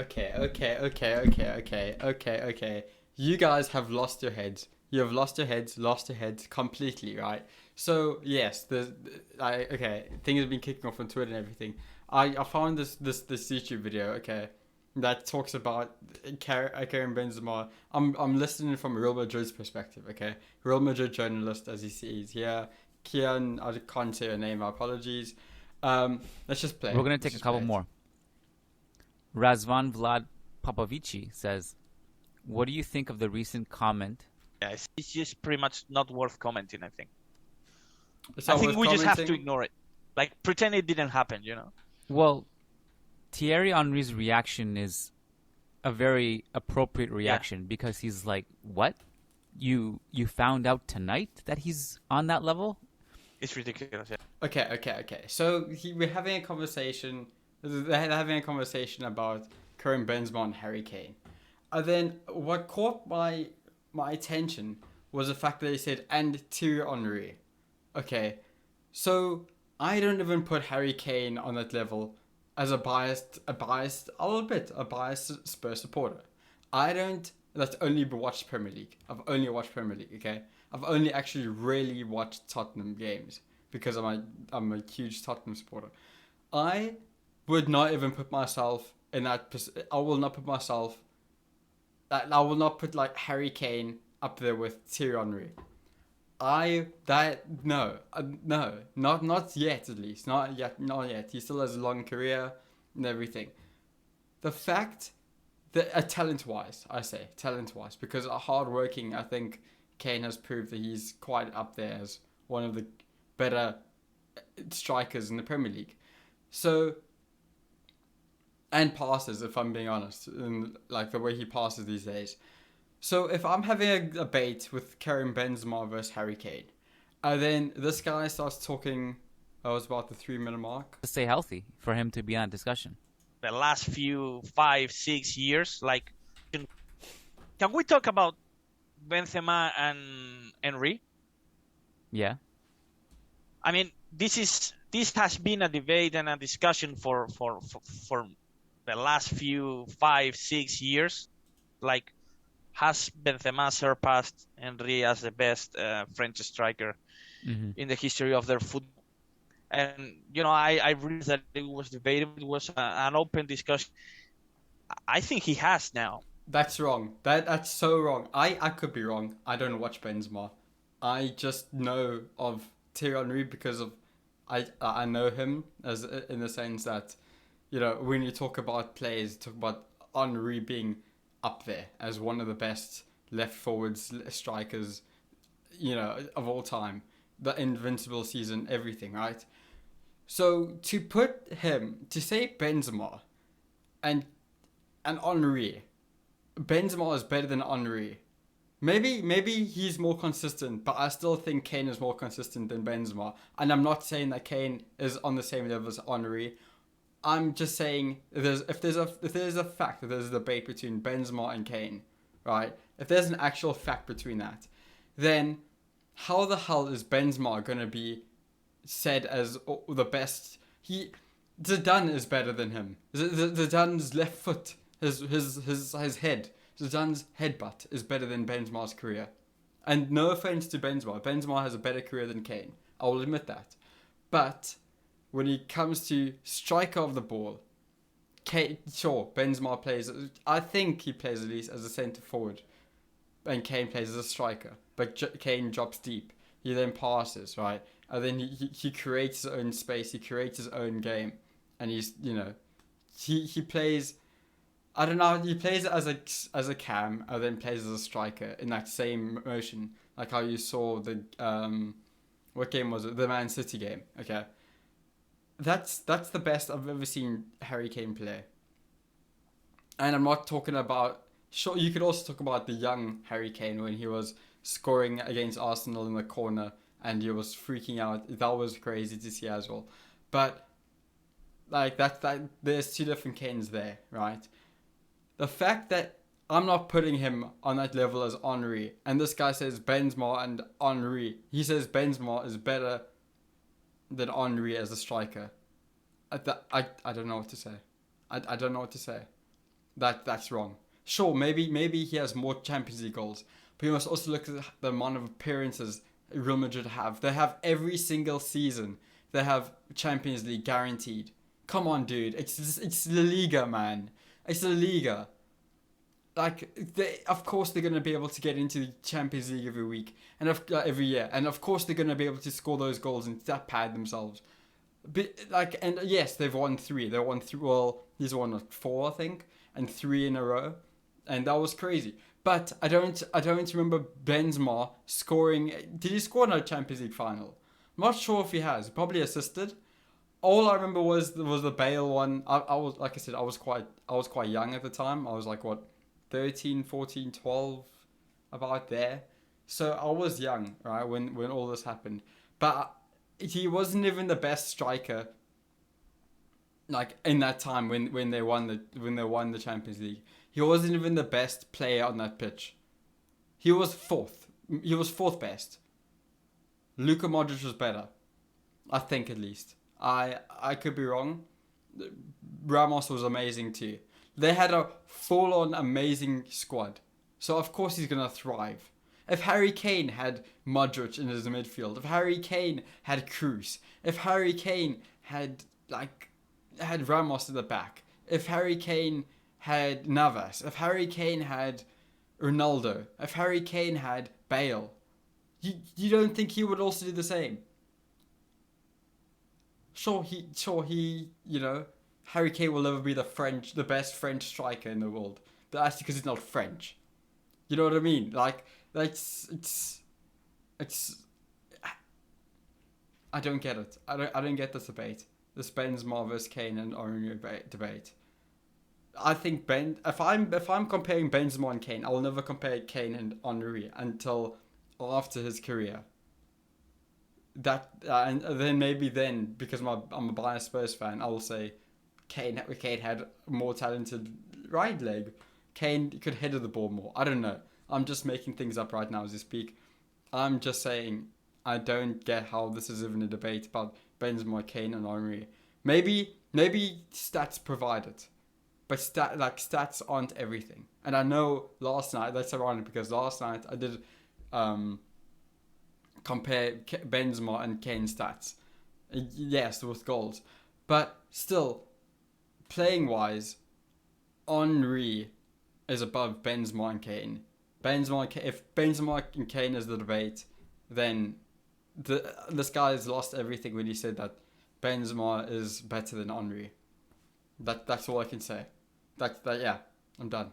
Okay. You guys have lost your heads. You have lost your heads completely, right? So yes, things have been kicking off on Twitter and everything. I found this YouTube video, okay, that talks about Karim Benzema. I'm listening from Real Madrid's perspective, okay? Real Madrid journalist, as he sees here, Kian. I can't say your name. My apologies. Let's just play. We're going to Let's take a just play couple it. more. Razvan Vlad Popovici says, what do you think of the recent comment? Yeah, it's just pretty much not worth commenting, I think. It's I not think worth we just have to commenting. ignore it. Like, pretend it didn't happen, you know? Well, Thierry Henry's reaction is a very appropriate reaction because he's like, "What? You found out tonight that he's on that level?" It's ridiculous, yeah. Okay. So we're having a conversation. They're having a conversation about Karim Benzema and Harry Kane. And then what caught my attention was the fact that they said and Thierry Henry. Okay, so I don't even put Harry Kane on that level as a biased Spurs supporter. I don't. That's only watched Premier League. I've only watched Premier League. Okay, I've only actually really watched Tottenham games because I'm a huge Tottenham supporter. I would not even put myself in that. I will not put myself. I will not put like Harry Kane up there with Thierry Henry. No, not yet, at least not yet. He still has a long career and everything. The fact that talent wise, because hard working, I think Kane has proved that he's quite up there as one of the better strikers in the Premier League. So, and passes, if I'm being honest, and like the way he passes these days. So if I'm having a debate with Karim Benzema versus Harry Kane, and then this guy starts talking, I was about the 3 minute mark. To stay healthy for him to be on discussion. The last few 5-6 years, like, can we talk about Benzema and Henry? Yeah. I mean, this has been a debate and a discussion for the last few 5-6 years. Like, has Benzema surpassed Henry as the best French striker in the history of their football? And I realized that it was debated. It was an open discussion. I think he has now. That's wrong. That's so wrong. I could be wrong. I don't watch Benzema. I just know of Thierry Henry because of I know him as in the sense that when you talk about players, talk about Henry being up there as one of the best left forwards strikers, of all time. The invincible season, everything, right? So to say Benzema and Henry, Benzema is better than Henry. Maybe he's more consistent, but I still think Kane is more consistent than Benzema. And I'm not saying that Kane is on the same level as Henry. I'm just saying if there's a fact that there's a debate between Benzema and Kane, right? If there's an actual fact between that, then how the hell is Benzema gonna be said as the best? Zidane is better than him. Zidane's left foot, his head, Zidane's headbutt is better than Benzema's career. And no offense to Benzema has a better career than Kane. I will admit that, but when it comes to striker of the ball, Kane, sure, Benzema plays. I think he plays at least as a centre forward, and Kane plays as a striker. But Kane drops deep. He then passes, right, and then he creates his own space. He creates his own game, and he plays. I don't know. He plays as a cam, and then plays as a striker in that same motion, like how you saw the what game was it? The Man City game. Okay. That's the best I've ever seen Harry Kane play. And I'm not talking about. Sure, you could also talk about the young Harry Kane when he was scoring against Arsenal in the corner and he was freaking out. That was crazy to see as well. But like that there's two different Kanes there, right? The fact that I'm not putting him on that level as Henry, and this guy says Benzema and Henry. He says Benzema is better than Henry as a striker. I don't know what to say. I don't know what to say. That's wrong. Sure, maybe he has more Champions League goals, but you must also look at the amount of appearances Real Madrid have. They have every single season. They have Champions League guaranteed. Come on, dude. It's La Liga, man. It's La Liga. Like, of course they're gonna be able to get into the Champions League every week and every year, and of course they're gonna be able to score those goals and that pad themselves. But like, and yes, they've won three. They won three. Well, he's won like four, I think, and three in a row, and that was crazy. But I don't remember Benzema scoring. Did he score in a Champions League final? I'm not sure if he has. Probably assisted. All I remember was the Bale one. I was, like I said, I was quite young at the time. I was like, what, 13, 14, 12, about there. So I was young, right, when all this happened. But he wasn't even the best striker, like in that time when they won the Champions League. He wasn't even the best player on that pitch. He was fourth. He was fourth best. Luka Modric was better, I think, at least. I could be wrong. Ramos was amazing too. They had a full-on amazing squad, so of course he's gonna thrive. If Harry Kane had Modric in his midfield, if Harry Kane had Cruz, if Harry Kane had Ramos at the back, if Harry Kane had Navas, if Harry Kane had Ronaldo, if Harry Kane had Bale, you don't think he would also do the same? Sure, Harry Kane will never be the best French striker in the world, but that's because he's not French. You know what I mean? Like, it's. I don't get it. I don't get this debate. This Benzema versus Kane and Henry debate. I think if I'm comparing Benzema and Kane, I will never compare Kane and Henry until after his career. And then maybe because I'm a biased Spurs fan, I will say Kane had a more talented right leg. Kane could header the ball more. I don't know. I'm just making things up right now as I speak. I'm just saying I don't get how this is even a debate about Benzema, Kane, and Henry. Maybe stats provide it, but stats aren't everything. And I know last night, that's ironic because last night I did compare Benzema and Kane's stats. Yes, with goals, but still, playing wise, Henry is above Benzema and Kane. If Benzema and Kane is the debate, then this guy has lost everything when he said that Benzema is better than Henry. That's all I can say. Yeah, I'm done.